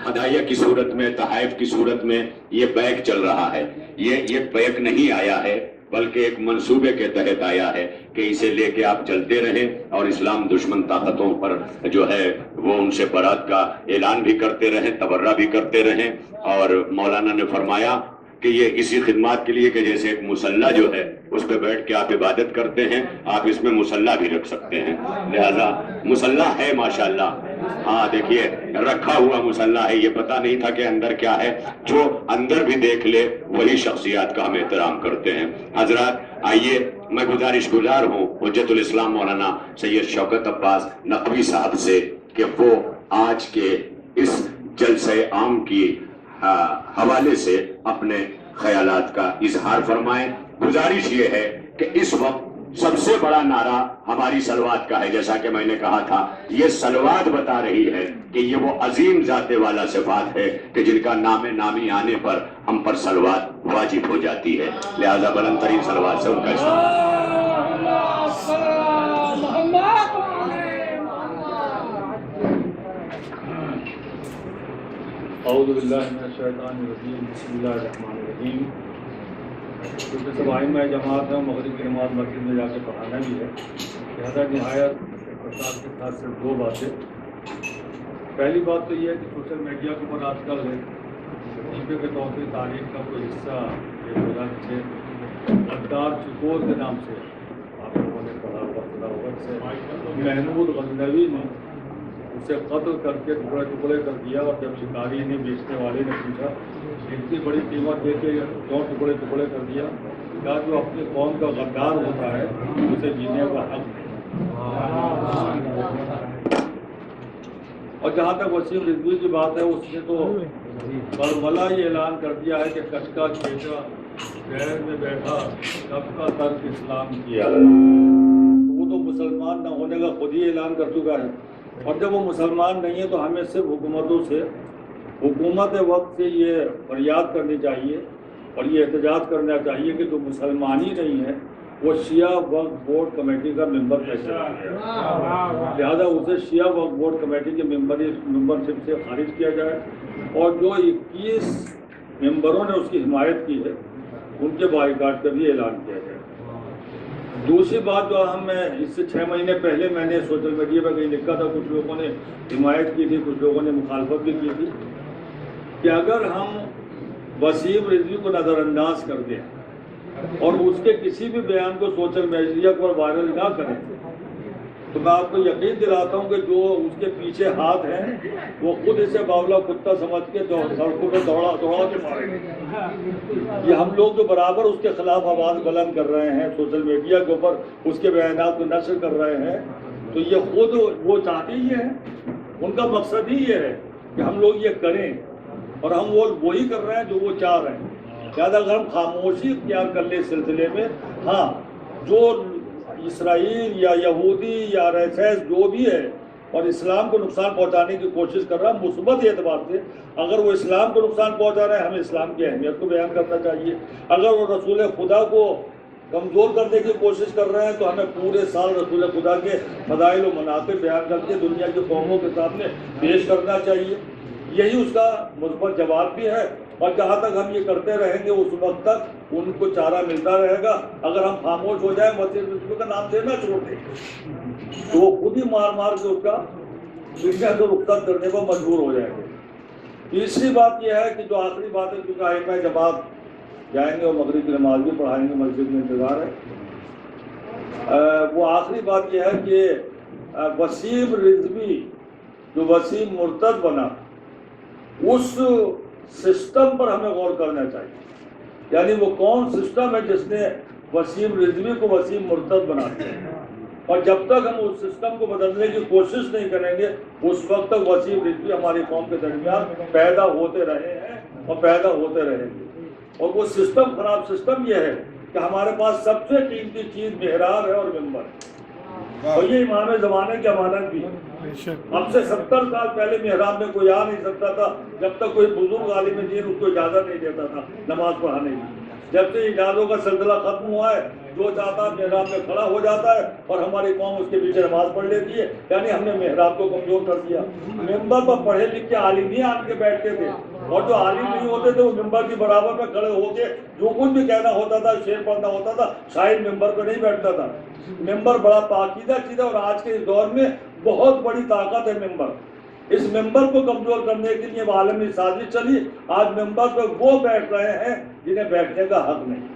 ہدایہ کی صورت میں، تحائف کی صورت میں یہ بیگ چل رہا ہے. یہ بیگ نہیں آیا ہے بلکہ ایک منصوبے کے تحت آیا ہے کہ اسے لے کے آپ چلتے رہیں اور اسلام دشمن طاقتوں پر جو ہے وہ ان سے برات کا اعلان بھی کرتے رہیں، تبرہ بھی کرتے رہیں. اور مولانا نے فرمایا کہ یہ اسی خدمات کے لیے کہ جیسے ایک مسلح جو ہے اس پہ بیٹھ کے آپ عبادت کرتے ہیں، آپ اس میں مسلح بھی رکھ سکتے ہیں. لہذا مسلح ہے ماشاءاللہ. ہاں دیکھیے رکھا ہوا مسلح ہے، یہ پتہ نہیں تھا کہ اندر کیا ہے. جو اندر بھی دیکھ لے وہی شخصیات کا ہم احترام کرتے ہیں. حضرات آئیے، میں گزارش گزار ہوں حجت الاسلام مولانا سید شوکت عباس نقوی صاحب سے کہ وہ آج کے اس جلسہ عام کی حوالے سے اپنے خیالات کا اظہار فرمائیں. گزارش یہ ہے کہ اس وقت سب سے بڑا نعرہ ہماری صلوات کا ہے. جیسا کہ میں نے کہا تھا، یہ صلوات بتا رہی ہے کہ یہ وہ عظیم ذات والا صفات ہے کہ جن کا نام نامی آنے پر ہم پر صلوات واجب ہو جاتی ہے. لہذا بلند ترین صلوات سے ان کا اعوذ باللہ من الشیطان الرجیم، بسم اللہ الرحمن الرحیم. کیونکہ سب آئمہ جماعت ہیں، مغرب کی نماز مسجد میں جا کے پڑھانا بھی ہے، لہٰذا نہایت اختصار کے ساتھ صرف دو باتیں. پہلی بات تو یہ ہے کہ سوشل میڈیا کے اوپر آج کل لطیفے کے طور پہ تاریخ کا کوئی حصہ یہ 2006 غدار چکور کے نام سے آپ لوگوں نے پڑھا ہوگا سے محمود غزنوی نے اسے قتل کر کے ٹکڑے ٹکڑے کر دیا، اور جب شکاری نے بیچنے والے نے پوچھا اتنی بڑی قیمت دے کے کیوں ٹکڑے ٹکڑے کر دیا، کہا جو اپنی قوم کا غدار ہوتا ہے اسے جینے کا حق نہیں۔ اور جہاں تک وسیم رضوی کی بات ہے، اس نے تو برملا یہ اعلان کر دیا ہے کہ کچھ کا کھیچا شہر میں بیٹھا سب کا ترک اسلام کیا۔ وہ تو مسلمان نہ ہونے کا خود ہی اعلان کر چکا ہے، اور جب وہ مسلمان نہیں ہے تو ہمیں صرف حکومتوں سے، حکومت وقت سے یہ فریاد کرنی چاہیے اور یہ احتجاج کرنا چاہیے کہ جو مسلمان ہی نہیں ہے وہ شیعہ وقف بورڈ کمیٹی کا ممبر کیسے بن گیا، لہٰذا اسے شیعہ وقف بورڈ کمیٹی کے ممبرشپ سے خارج کیا جائے، اور جو 21 ممبروں نے اس کی حمایت کی ہے ان کے بائیکاٹ کا بھی اعلان کیا جائے۔ دوسری بات جو ہم اس سے 6 مہینے پہلے میں نے سوشل میڈیا پہ کہیں لکھا تھا، کچھ لوگوں نے حمایت کی تھی، کچھ لوگوں نے مخالفت بھی کی تھی، کہ اگر ہم وسیم رضوی کو نظر انداز کر دیں اور اس کے کسی بھی بیان کو سوشل میڈیا پر وائرل نہ کریں تو میں آپ کو یقین دلاتا ہوں کہ جو اس کے پیچھے ہاتھ ہیں وہ خود اسے باولا کتا سمجھ کے سڑکوں پہ دوڑا کے ماریں گے۔ یہ ہم لوگ جو برابر اس کے خلاف آواز بلند کر رہے ہیں، سوشل میڈیا کے اوپر اس کے بیانات کو نشر کر رہے ہیں، تو یہ خود وہ چاہتے ہی ہیں، ان کا مقصد ہی یہ ہے کہ ہم لوگ یہ کریں، اور ہم وہی کر رہے ہیں جو وہ چاہ رہے ہیں۔ لہٰذا اگر ہم خاموشی اختیار کر لیں اس سلسلے میں، ہاں جو اسرائیل یا یہودی یا RSS جو بھی ہے اور اسلام کو نقصان پہنچانے کی کوشش کر رہا ہے، مثبت اعتبار سے اگر وہ اسلام کو نقصان پہنچا رہے ہیں ہمیں اسلام کی اہمیت کو بیان کرنا چاہیے، اگر وہ رسول خدا کو کمزور کرنے کی کوشش کر رہے ہیں تو ہمیں پورے سال رسول خدا کے فضائل و مناقب بیان کر کے دنیا کی قوموں کے سامنے پیش کرنا چاہیے۔ یہی اس کا مثبت جواب بھی ہے، اور جہاں تک ہم یہ کرتے رہیں گے اس وقت تک ان کو چارہ ملتا رہے گا۔ اگر ہم خاموش ہو جائیں، وسیم رضوی کا نام لینا چھوڑ دیں تو وہ خود ہی مار مار کے اس کا دنیا سے رخصت کرنے کو مجبور ہو جائیں گے۔ تیسری بات یہ ہے کہ جو آخری بات ہے، کیونکہ ائمہ جماعت جائیں گے اور مغرب کی نماز بھی پڑھائیں گے، مسجد میں انتظار ہے، وہ آخری بات یہ ہے کہ وسیم رضوی جو وسیم مرتد بنا، اس سسٹم پر ہمیں غور کرنا چاہیے، یعنی وہ کون سسٹم ہے جس نے وسیم رضوی کو وسیم مرتد بنا دیا، اور جب تک ہم اس سسٹم کو بدلنے کی کوشش نہیں کریں گے اس وقت تک وسیم رضوی ہماری قوم کے درمیان پیدا ہوتے رہے ہیں اور پیدا ہوتے رہیں گے۔ اور وہ سسٹم خراب سسٹم یہ ہے کہ ہمارے پاس سب سے قیمتی چیز محراب ہے اور ممبر ہے، اور یہ امام زمانے کی امانت بھی ہے۔ اب سے 70 سال پہلے محراب میں کوئی آ نہیں سکتا تھا جب تک کوئی بزرگ عالم دین اس کو اجازت نہیں دیتا تھا نماز پڑھانے کی۔ جب سے اجازتوں کا سلسلہ ختم ہوا ہے، جو چاہتا ہے محراب میں کھڑا ہو جاتا ہے اور ہماری قوم اس کے پیچھے نماز پڑھ لیتی ہے، یعنی ہم نے محراب کو کمزور کر دیا۔ ممبر پر پڑھے لکھے عالم ہی آن کے بیٹھتے تھے، اور جو عالم نہیں ہوتے تھے وہ ممبر کی برابر میں کھڑے ہو کے جو کچھ بھی کہنا ہوتا تھا، شعر پڑھنا ہوتا تھا، شاید ممبر پہ نہیں بیٹھتا تھا۔ ممبر بڑا پاکیزہ چیز ہے، اور آج کے اس دور میں بہت بڑی طاقت ہے ممبر۔ اس ممبر کو کمزور کرنے کے لیے عالمی سازش چلی، آج ممبر پہ وہ بیٹھ رہے ہیں جنہیں بیٹھنے کا حق نہیں۔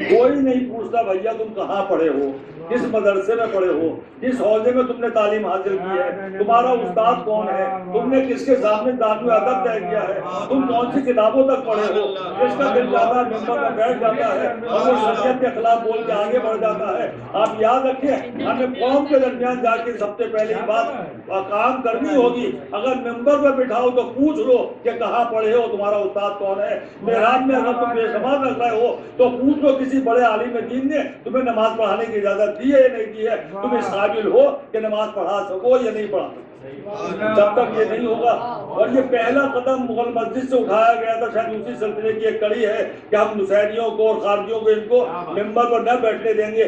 کوئی نہیں پوچھتا بھیا تم کہاں پڑھے ہو، کس مدرسے میں پڑھے ہو، کس حوزے میں تم نے تعلیم حاصل کی ہے، تمہارا استاد کون ہے، تم نے کس کے سامنے دانو ادب طے کیا ہے، تم کون سی کتابوں تک پڑھے ہو۔ جس کا دل جاتا ہے ممبر میں بیٹھ جاتا ہے اور وہ شریعت کے خلاف بول کے آگے بڑھ جاتا ہے۔ آپ یاد رکھیں، ہمیں قوم کے درمیان جا کے سب سے پہلے یہ بات کام کرنی ہوگی، اگر ممبر پہ بٹھاؤ تو پوچھ لو کہ کہاں پڑھے ہو، تمہارا استاد کون ہے۔ محراب میں اگر تم بے شمار رکھ رہے ہو تو پوچھ لو کسی بڑے عالم دین نے تمہیں نماز پڑھانے کی اجازت دی ہے یا نہیں دی ہے، تم اس قابل ہو کہ نماز پڑھا سکو یا نہیں پڑھا سکو۔ جب تک یہ نہیں ہوگا، اور یہ پہلا قدم مغل مسجد سے اٹھایا گیا تھا، شاید اسی سلسلے کی ایک کڑی ہے کہ ہم نصیریوں کو اور خارجیوں کو ان کو ممبر پر نہ بیٹھنے دیں گے۔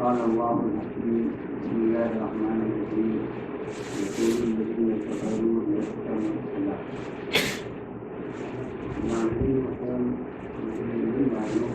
قال الله الحكيم بسم الله الرحمن الرحيم يقول الذين كفروا يستمعون الصلاة نعم مقام معلوم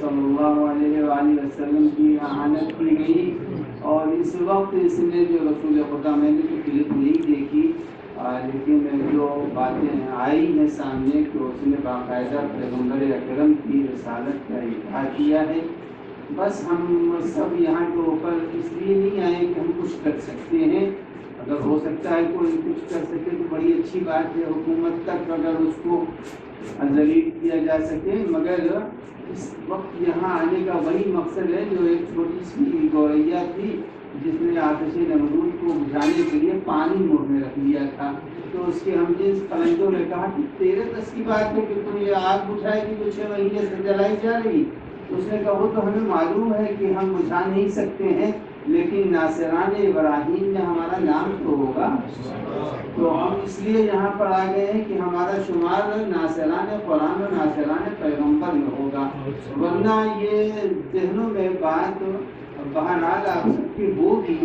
صلی اللہ علیہ وآلہ وسلم کی اعانت کی گئی، اور اس وقت اس نے جو رسول خدا، میں نے تو کلپ نہیں دیکھی لیکن جو باتیں آئی ہیں سامنے کہ اس نے باقاعدہ پیغمبر اکرم کی رسالت کا انکار کیا ہے۔ بس ہم سب یہاں کے اوپر اس لیے نہیں آئے کہ ہم کچھ کر سکتے ہیں، اگر ہو سکتا ہے کوئی کچھ کر سکے تو بڑی اچھی بات ہے، حکومت تک اگر اس کو ذلیل کیا جا سکے، مگر اس وقت یہاں آنے کا وہی مقصد ہے جو ایک چھوٹی سی گوریا تھی جس نے آتش نمرود کو بجھانے کے لیے پانی منہ میں رکھ لیا تھا، تو اس کے ہم جنس فرنگوں نے کہا کہ تیرے بس کی بات ہے کہ تم یہ آگ بجھائے گی جو 6 مہینے سے جلائی جا رہی؟ تو اس نے کہا وہ تو ہمیں معلوم ہے کہ ہم بجھا نہیں سکتے ہیں، لیکن ناصران ابراہیم میں ہمارا نام تو ہوگا، تو ہم اس لیے یہاں پر آ گئے ہیں کہ ہمارا شمار ناصران قرآن و ناصران پیغمبر میں ہوگا، ورنہ یہ ذہنوں میں بات بہرحال آپ سب کی ہوگی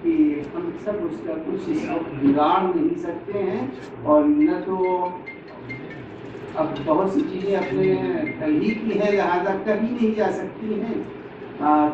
کہ ہم سب اس کا کچھ اس وقت بگاڑ نہیں سکتے ہیں، اور نہ تو اب بہت سی چیزیں اپنے گھر ہی کی ہیں لہٰذا کہیں نہیں جا سکتی ہیں۔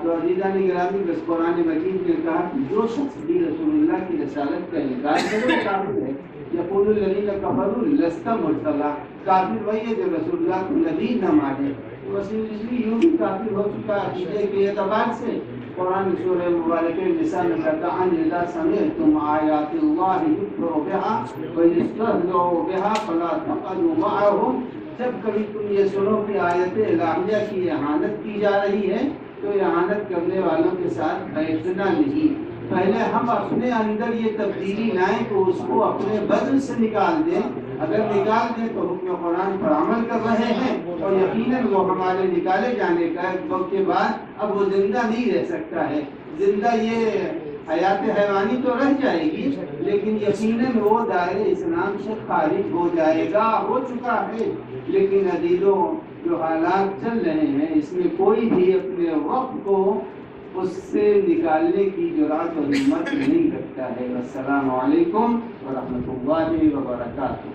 تو عزیزان گرامی، بس قرآن مجید نے کہا کہ جو شخص بھی رسول اللہ کی رسالت کا انکار کرے وہ کافر ہے۔ یقول الذین کفروا لست مرسلا، کافر وہی ہے جو رسول اللہ کو نبی نہ مانے، تو رسول اللہ یوں بھی کافر ہو چکا عقیدے کے اعتبار سے۔ قرآن سورہ مبارکہ نساء میں کہتا ہے اذا سمعتم آیات اللہ یکفر بها ویستهزأ بها فلا تقعدوا معهم، جب کبھی تم یہ سنو کہ آیت الہیہ کی اہانت کی جا رہی ہے تو اہانت کرنے والوں کے ساتھ بیٹھنا نہیں، پہلے ہم اپنے اندر یہ تبدیلی لائیں تو اس کو اپنے بدن سے نکال دیں، اگر نکال دیں تو حکم قرآن پر عمل کر رہے ہیں، اور یقیناً وہ ہمارے نکالے جانے کا ایک وقت کے بعد اب وہ زندہ نہیں رہ سکتا ہے، زندہ یہ حیات حیوانی تو رہ جائے گی لیکن یقیناً وہ دائرے اسلام سے خارج ہو جائے گا، ہو چکا ہے۔ لیکن عزیزوں، جو حالات چل رہے ہیں اس میں کوئی بھی اپنے وقت کو اس سے نکالنے کی جرات و ہمت نہیں رکھتا ہے۔ السلام علیکم ورحمۃ اللہ وبرکاتہ۔